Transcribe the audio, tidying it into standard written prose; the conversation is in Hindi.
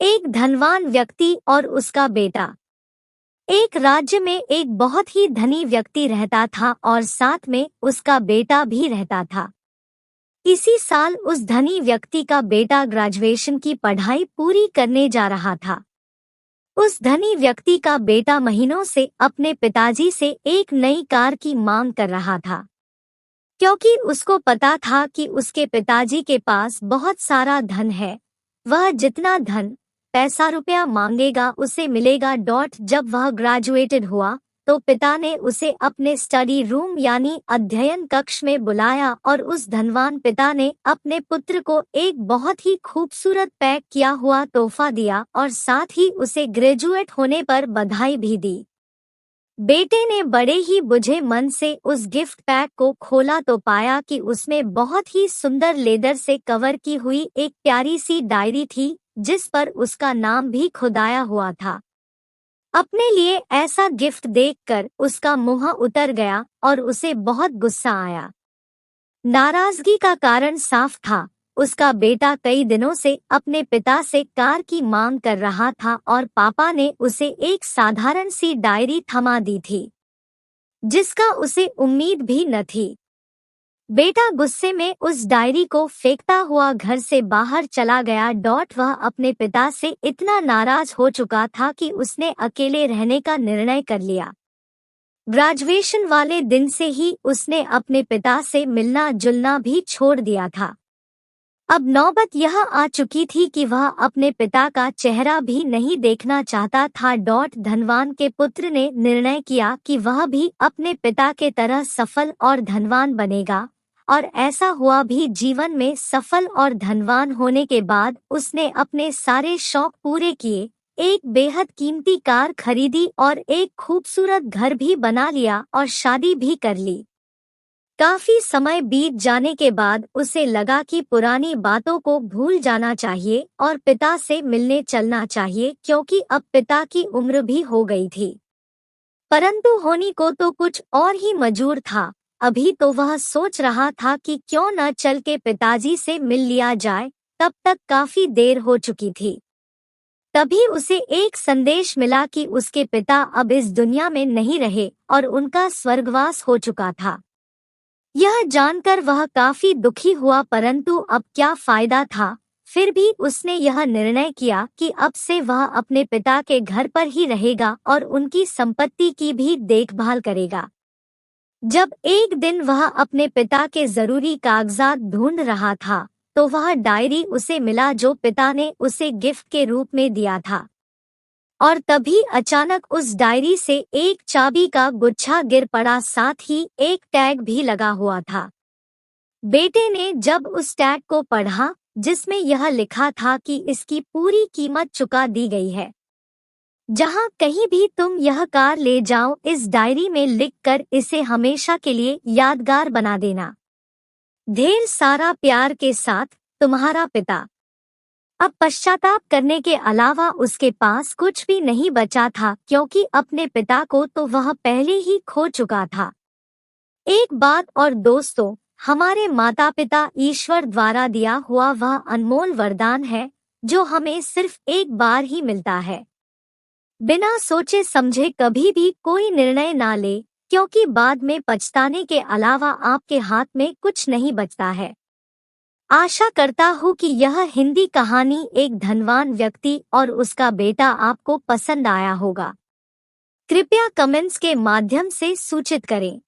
एक धनवान व्यक्ति और उसका बेटा। एक राज्य में एक बहुत ही धनी व्यक्ति रहता था और साथ में उसका बेटा भी रहता था। इसी साल उस धनी व्यक्ति का बेटा ग्रेजुएशन की पढ़ाई पूरी करने जा रहा था। उस धनी व्यक्ति का बेटा महीनों से अपने पिताजी से एक नई कार की मांग कर रहा था, क्योंकि उसको पता था कि उसके पिताजी के पास बहुत सारा धन है। वह जितना धन पैसा रुपया मांगेगा उसे मिलेगा। जब वह ग्रेजुएटेड हुआ तो पिता ने उसे अपने स्टडी रूम यानी अध्ययन कक्ष में बुलाया और उस धनवान पिता ने अपने पुत्र को एक बहुत ही खूबसूरत पैक किया हुआ तोहफा दिया और साथ ही उसे ग्रेजुएट होने पर बधाई भी दी। बेटे ने बड़े ही बुझे मन से उस गिफ्ट पैक को खोला तो पाया कि उसमें बहुत ही सुंदर लेदर से कवर की हुई एक प्यारी सी डायरी थी, जिस पर उसका नाम भी खुदाया हुआ था। अपने लिए ऐसा गिफ्ट देखकर उसका मुंह उतर गया और उसे बहुत गुस्सा आया। नाराजगी का कारण साफ था। उसका बेटा कई दिनों से अपने पिता से कार की मांग कर रहा था और पापा ने उसे एक साधारण सी डायरी थमा दी थी, जिसका उसे उम्मीद भी न थी। बेटा गुस्से में उस डायरी को फेंकता हुआ घर से बाहर चला गया। वह अपने पिता से इतना नाराज हो चुका था कि उसने अकेले रहने का निर्णय कर लिया। ग्रेजुएशन वाले दिन से ही उसने अपने पिता से मिलना जुलना भी छोड़ दिया था। अब नौबत यह आ चुकी थी कि वह अपने पिता का चेहरा भी नहीं देखना चाहता था। धनवान के पुत्र ने निर्णय किया कि वह भी अपने पिता के तरह सफल और धनवान बनेगा, और ऐसा हुआ भी। जीवन में सफल और धनवान होने के बाद उसने अपने सारे शौक पूरे किए, एक बेहद कीमती कार खरीदी और एक खूबसूरत घर भी बना लिया और शादी भी कर ली। काफी समय बीत जाने के बाद उसे लगा कि पुरानी बातों को भूल जाना चाहिए और पिता से मिलने चलना चाहिए, क्योंकि अब पिता की उम्र भी हो गई थी। परंतु होनी को तो कुछ और ही मंजूर था। अभी तो वह सोच रहा था कि क्यों न चल के पिताजी से मिल लिया जाए। तब तक काफी देर हो चुकी थी। तभी उसे एक संदेश मिला कि उसके पिता अब इस दुनिया में नहीं रहे और उनका स्वर्गवास हो चुका था। यह जानकर वह काफी दुखी हुआ, परंतु अब क्या फायदा था। फिर भी उसने यह निर्णय किया कि अब से वह अपने पिता के घर पर ही रहेगा और उनकी संपत्ति की भी देखभाल करेगा। जब एक दिन वह अपने पिता के जरूरी कागजात ढूंढ रहा था तो वह डायरी उसे मिला जो पिता ने उसे गिफ्ट के रूप में दिया था, और तभी अचानक उस डायरी से एक चाबी का गुच्छा गिर पड़ा, साथ ही एक टैग भी लगा हुआ था। बेटे ने जब उस टैग को पढ़ा, जिसमें यह लिखा था कि इसकी पूरी कीमत चुका दी गई है, जहां कहीं भी तुम यह कार ले जाओ इस डायरी में लिखकर इसे हमेशा के लिए यादगार बना देना। ढेर सारा प्यार के साथ, तुम्हारा पिता। अब पश्चाताप करने के अलावा उसके पास कुछ भी नहीं बचा था, क्योंकि अपने पिता को तो वह पहले ही खो चुका था। एक बात और दोस्तों, हमारे माता पिता ईश्वर द्वारा दिया हुआ वह अनमोल वरदान है जो हमें सिर्फ एक बार ही मिलता है। बिना सोचे समझे कभी भी कोई निर्णय ना ले, क्योंकि बाद में पछताने के अलावा आपके हाथ में कुछ नहीं बचता है। आशा करता हूँ कि यह हिंदी कहानी एक धनवान व्यक्ति और उसका बेटा आपको पसंद आया होगा। कृपया कमेंट्स के माध्यम से सूचित करें।